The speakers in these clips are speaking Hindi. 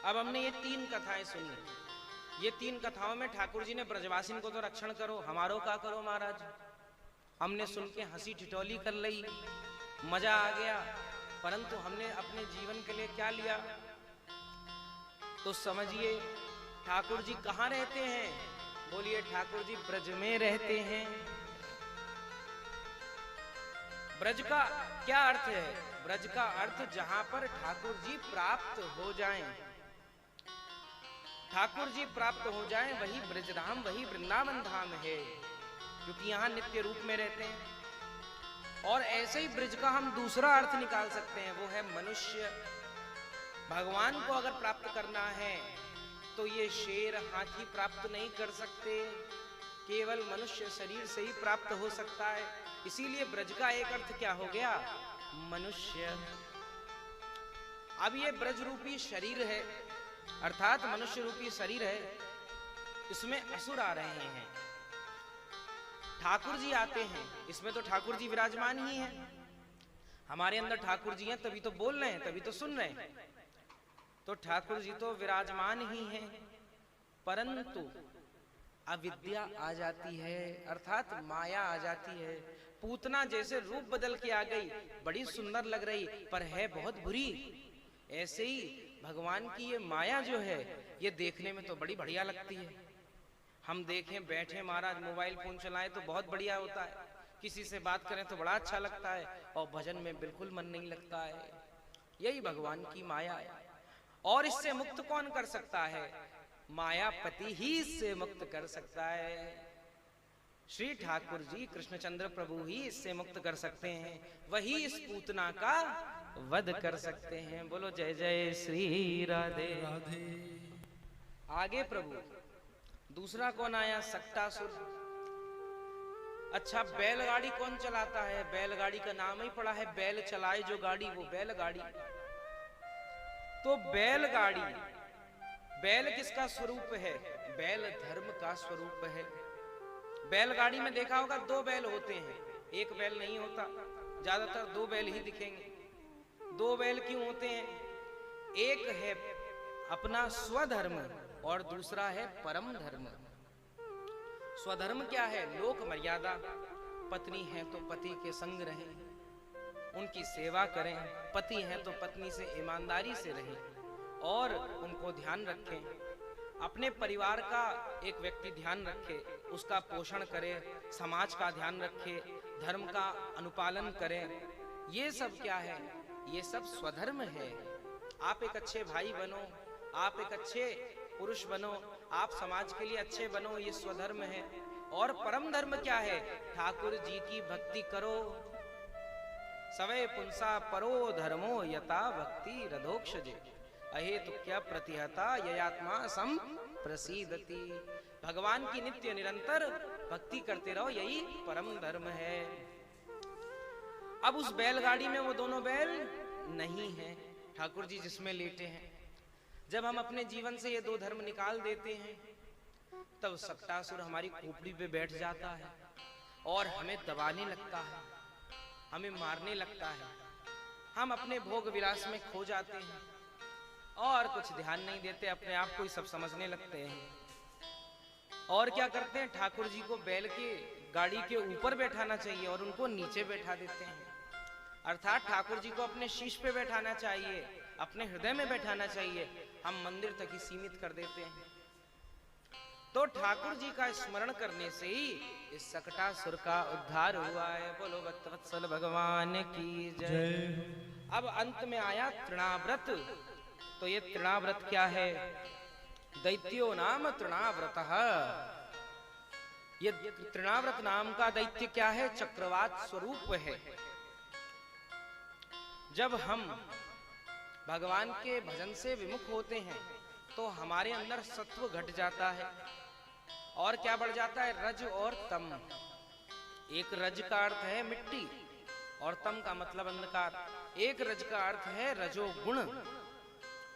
अब हमने ये 3 कथाएं सुनी। ये 3 कथाओं में ठाकुर जी ने ब्रजवासिन को तो रक्षण करो, हमारो का करो महाराज। हमने सुन के हंसी ठिठोली कर ली, मजा आ गया, परंतु हमने अपने जीवन के लिए क्या लिया? तो समझिए ठाकुर जी कहाँ रहते हैं? बोलिए ठाकुर जी ब्रज में रहते हैं। ब्रज का क्या अर्थ है? ब्रज का अर्थ जहां पर ठाकुर जी प्राप्त हो जाएं। ठाकुर जी प्राप्त हो जाएं वही ब्रजधाम, वही वृंदावन धाम है, क्योंकि यहां नित्य रूप में रहते हैं। और ऐसे ही ब्रज का हम दूसरा अर्थ निकाल सकते हैं, वो है मनुष्य। भगवान को अगर प्राप्त करना है तो ये शेर हाथी प्राप्त नहीं कर सकते, केवल मनुष्य शरीर से ही प्राप्त हो सकता है। इसीलिए ब्रज का एक अर्थ क्या हो गया? मनुष्य। अब ये ब्रज रूपी शरीर है, अर्थात मनुष्य रूपी शरीर है, इसमें असुर आ रहे हैं, ठाकुर जी आते हैं, इसमें तो ठाकुर जी विराजमान ही हैं। हमारे अंदर ठाकुर जी हैं, तभी तो बोल रहे हैं, तभी तो सुन रहे हैं। तो ठाकुर जी तो विराजमान ही हैं, परंतु अविद्या आ जाती है, अर्थात माया आ जाती है। पूतना जैसे रूप बदल के आ गई, बड़ी सुंदर लग रही, पर है बहुत बुरी। ऐसे ही भगवान की ये माया जो है, ये देखने में तो बड़ी बढ़िया लगती है। हम देखें बैठे महाराज मोबाइल फोन चलाएं तो बहुत बढ़िया होता है, किसी से बात करें तो बड़ा अच्छा लगता है, और भजन में बिल्कुल मन नहीं लगता है। यही भगवान की माया है। और इससे मुक्त कौन कर सकता है? मायापति ही इससे मुक्त कर सकता है। श्री ठाकुर जी कृष्णचंद्र प्रभु ही इससे मुक्त कर सकते हैं, वही इस पूतना का वध कर सकते हैं। बोलो जय जय श्री राधे राधे। आगे प्रभु दूसरा कौन आया? सक्टासुर। अच्छा, बैलगाड़ी कौन चलाता है? बैलगाड़ी का नाम ही पड़ा है, बैल चलाए जो गाड़ी, वो बैलगाड़ी। तो बैलगाड़ी, बैल किसका स्वरूप है? बैल धर्म का स्वरूप है। बैलगाड़ी में देखा होगा 2 बैल होते हैं, एक बैल नहीं होता, ज्यादातर 2 बैल ही दिखेंगे। 2 बैल क्यों होते हैं? एक है अपना स्वधर्म और दूसरा है परम धर्म। स्वधर्म क्या है? लोक मर्यादा, पत्नी है तो पति के संग रहें, उनकी सेवा करें, पति हैं तो पत्नी से ईमानदारी से रहें और उनको ध्यान रखें। अपने परिवार का एक व्यक्ति ध्यान रखे, उसका पोषण करे, समाज का ध्यान रखे, धर्म का अनुपालन करें। ये सब क्या है? ये सब स्वधर्म है। आप एक अच्छे भाई बनो, आप एक अच्छे पुरुष बनो, आप समाज के लिए अच्छे बनो, ये स्वधर्म है। और परम धर्म क्या है? ठाकुर जी की भक्ति करो। सवे पुंसा परो धर्मो यथा भक्ति रधोक्षजे अहेतु क्या प्रतिहता ययात्मा सम प्रसीदति। भगवान की नित्य निरंतर भक्ति करते रहो, यही परम धर्म है। अब उस बैलगाड़ी में वो दोनों बैल नहीं है, ठाकुर जी जिसमें लेटे हैं। जब हम अपने जीवन से ये 2 धर्म निकाल देते हैं, तब सक्टासुर हमारी खोपड़ी पे बैठ जाता है और हमें दबाने लगता है, हमें मारने लगता है। हम अपने भोग विलास में खो जाते हैं और कुछ ध्यान नहीं देते, अपने आप को ही सब समझने लगते हैं। और क्या करते हैं? ठाकुर जी को बैल के गाड़ी के ऊपर बैठाना चाहिए और उनको नीचे बैठा देते हैं। अर्थात ठाकुर जी को अपने शीश पे बैठाना चाहिए, अपने हृदय में बैठाना चाहिए, हम मंदिर तक ही सीमित कर देते हैं। तो ठाकुर जी का स्मरण करने से ही इस सक्टासुर का उद्धार हुआ है। बोलो वत्सल भगवान की जय। अब अंत में आया तृणाव्रत। तो ये तृणाव्रत क्या है? दैत्यो नाम तृणाव्रतः। ये तृणाव्रत नाम का दैत्य क्या है? चक्रवात स्वरूप है। जब हम भगवान के भजन से विमुख होते हैं तो हमारे अंदर सत्व घट जाता है और क्या बढ़ जाता है? रज और तम। एक रज का अर्थ है मिट्टी और तम का मतलब अंधकार। एक रज का अर्थ है रजोगुण।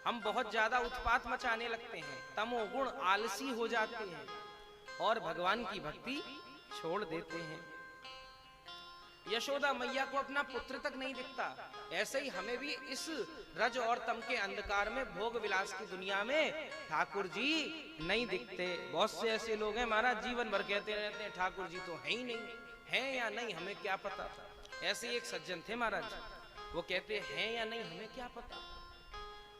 हम बहुत ज्यादा उत्पात मचाने लगते हैं, तमोगुण आलसी हो जाते हैं और भगवान की भक्ति छोड़ देते हैं। यशोदा मैया को अपना पुत्र तक नहीं दिखता। ऐसे ही हमें भी इस रज और तम के अंधकार में, भोग विलास की दुनिया में ठाकुर जी नहीं दिखते। बहुत से ऐसे लोग हैं महाराज, जीवन भर कहते रहते हैं ठाकुर जी तो है ही नहीं, हैं या नहीं हमें क्या पता। ऐसे एक सज्जन थे महाराज, वो कहते हैं या नहीं हमें क्या पता,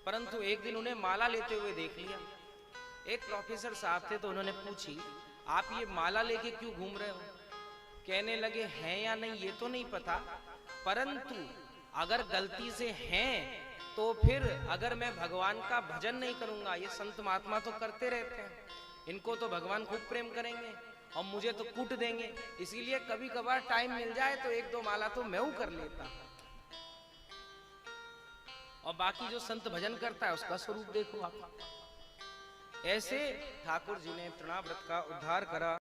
परंतु एक दिन उन्हें माला लेते हुए देख लिया। एक प्रोफेसर साहब थे तो उन्होंने पूछी, आप ये माला लेके क्यों घूम रहे हो? कहने लगे हैं या नहीं ये तो नहीं पता, परंतु अगर गलती से हैं तो फिर अगर मैं भगवान का भजन नहीं करूंगा, ये संत महात्मा तो करते रहते हैं, इनको तो भगवान खूब प्रेम करेंगे और मुझे तो कूट देंगे, इसीलिए कभी कभार टाइम मिल जाए तो एक दो माला तो मैं कर लेता, और बाकी जो संत भजन करता है उसका स्वरूप देखो आप। ऐसे ठाकुर जी ने तृणाव्रत का उद्धार करा।